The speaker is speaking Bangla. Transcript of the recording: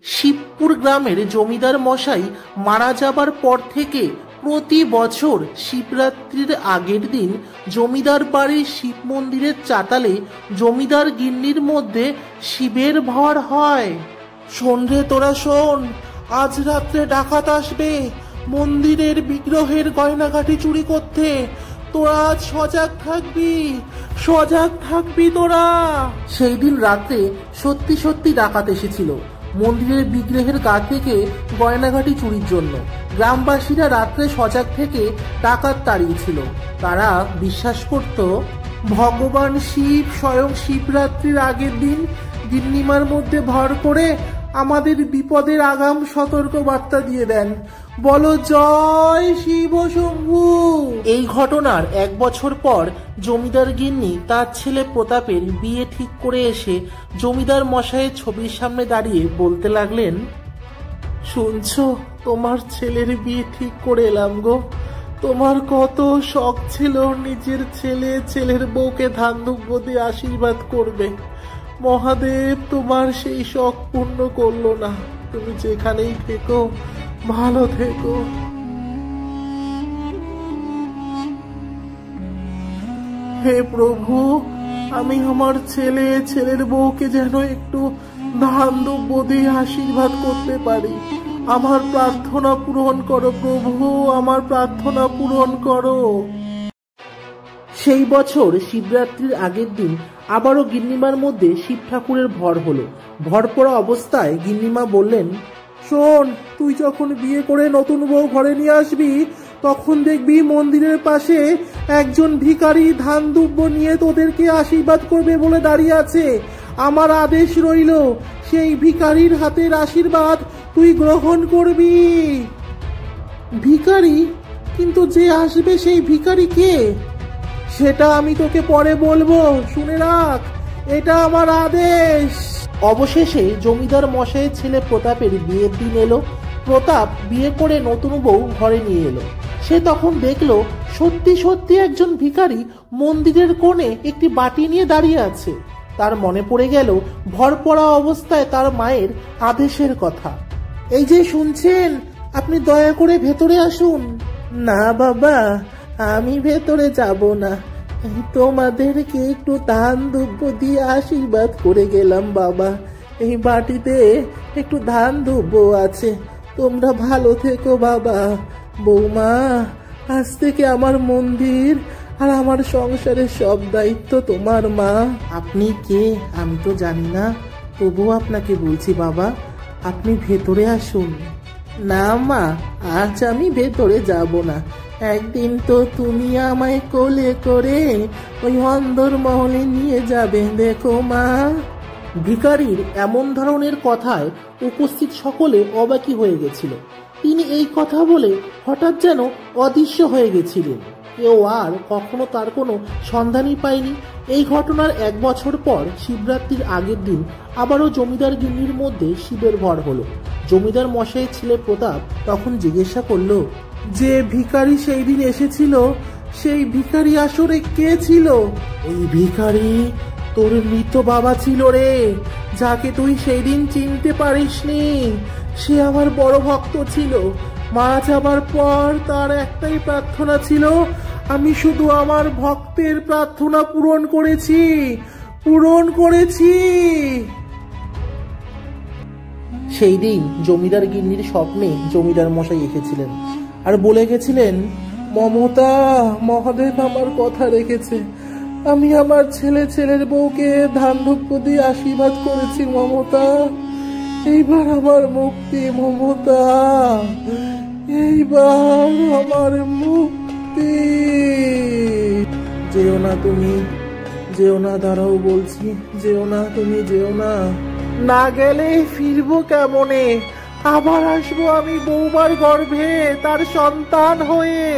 শিবপুর গ্রামের জমিদার মশাই মারা যাবার পর থেকে প্রতি বছর শিবরাত্রির আগের দিন জমিদার বাড়ির শিব মন্দিরের চাতালে জমিদার গিন্নির মধ্যে শিবের ভর হয়। শোন রে তোরা শোন, আজ রাত্রে ডাকাত আসবে মন্দিরের বিগ্রহের গয়নাগাটি চুরি করতে। তোরা আজ সজাগ থাকবি তোরা। সেই দিন রাত্রে সত্যি সত্যি ডাকাত এসেছিল মন্দিরের বিগ্রহের গা থেকে গয়নাঘাটি চুরির জন্য। গ্রামবাসীরা রাত্রে সজাগ থেকে ডাকাত তাড়িয়েছিল। তারা বিশ্বাস করত ভগবান শিব স্বয়ং শিবরাত্রির আগের দিন গিন্নিমার মধ্যে ভর করে আমাদের বিপদের আগাম সতর্ক বার্তা দিয়ে দেন। বলো জয় শিব শম্ভু। এই ঘটনার 1 বছর পর জমিদার গিন্নি তার ছেলে প্রতাপের বিয়ে ঠিক করে এসে জমিদার মশাইয়ের ছবির সামনে দাঁড়িয়ে বলতে লাগলেন, শুনছো, তোমার ছেলের বিয়ে ঠিক করে এলাম গো। তোমার কত শখ ছিল নিজের ছেলের বউকে ধান দুব্য দিয়ে আশীর্বাদ করবে। মহাদেব তোমার সেই শখ পূর্ণ করলো না। তুমি যেখানেই থেকো ভালো থেকো। হে প্রভু, আমি আমার ছেলের বউকে যেন একটু ধান দুব্য দিয়ে আশীর্বাদ করতে পারি। আমার প্রার্থনা পূরণ করো প্রভু, আমার প্রার্থনা পূরণ করো। সেই বছর শিবরাত্রির আগের দিন আবারও গিন্নিমার মধ্যে শিব ঠাকুরের ভর হলো। ভর পড়া অবস্থায় গিন্নিমা বললেন, শোন, তুই যখন বিয়ে করে নতুন বউ ঘরে নিয়ে আসবি তখন দেখবি মন্দিরের পাশে একজন ভিখারি ধান দুব্য নিয়ে তোদেরকে আশীর্বাদ করবে বলে দাঁড়িয়ে আছে। আমার আদেশ রইল, সেই ভিখারির হাতের আশীর্বাদ তুই গ্রহণ করবি। ভিখারি? কিন্তু যে আসবে সেই ভিখারি কে? সেটা আমি তোকে পরে বলবো, শুনে রাখ, এটা আমার আদেশ। অবশেষে জমিদার মশাইয়ের ছেলে প্রতাপের বিয়ের দিন এলো। প্রতাপ বিয়ে করে নতুন বউ ঘরে নিয়ে এলো। সে তখন দেখলো সত্যি সত্যি একজন ভিখারি মন্দিরের কোণে একটি বাটি নিয়ে দাঁড়িয়ে আছে। তার মনে পড়ে গেল ভর পড়া অবস্থায় তার মায়ের আদেশের কথা। এই যে শুনছেন, আপনি দয়া করে ভেতরে আসুন। না বাবা, আমি ভেতরে যাব না, তোমাদেরকে একটু ধান দুব্য দিয়ে আশীর্বাদ করে গেলাম বাবা। এই বাটিতে একটু ধান দুব্য আছে, তোমরা ভালো থেকো বাবা। বৌমা, আজ থেকে আমার মন্দির আর আমার সংসারের সব দায়িত্ব তোমার মা। আপনি কে আমি তো জানি না, তবুও আপনাকে বলছি বাবা, আপনি ভেতরে আসুন। না মা, আজ আমি ভেতরে যাব না। একদিন তো তুমি আমায় কোলে করে ওই অন্ধর মহলে নিয়ে যাবে, দেখো মা। ভিখারির এমন ধরনের কথায় উপস্থিত সকলে অবাকি হয়ে গেছিল। তিনি এই কথা বলে হঠাৎ যেন অদৃশ্য হয়ে গেছিলেন। কেউ আর কখনো তার কোনো সন্ধানই পায়নি। এই ঘটনার 1 বছর পর শিবরাত্রির আগের দিন আবারও জমিদার গিন্নির মধ্যে শিবের ভর হলো। জমিদার মশাইয়ের ছেলে প্রতাপ তখন জিজ্ঞাসা করলো, যে ভিখারি সেই দিন এসেছিল, সেই ভিখারি আসলে কে ছিল? ওই ভিখারি তোর মৃত বাবা ছিল রে, যাকে তুই সেই দিন চিনতে পারিসনি। সে আমার বড় ভক্ত ছিল। মারা যাবার পর তার একটাই প্রার্থনা ছিল, আমি শুধু আমার ভক্তের প্রার্থনা পূরণ করেছি। সেই দিন জমিদার গিন্নির স্বপ্নে জমিদার মশাই এসেছিলেন আর বলে গেছিলেন, মমতা, মহাদেব আমার কথা রেখেছে। আমি আমার ছেলের বউকে ধান দুব্য দিয়ে আশীর্বাদ করেছি মমতা। এইবার আমার মুক্তি মমতা, এইবার আমার মুক্তি। যেও না তুমি, যেও না, দাঁড়াও বলছি, যেও না তুমি, যেও না। না গেলে ফিরবো কেমনে? আবার আসবো আমি বৌমার গর্ভে তার সন্তান হয়ে।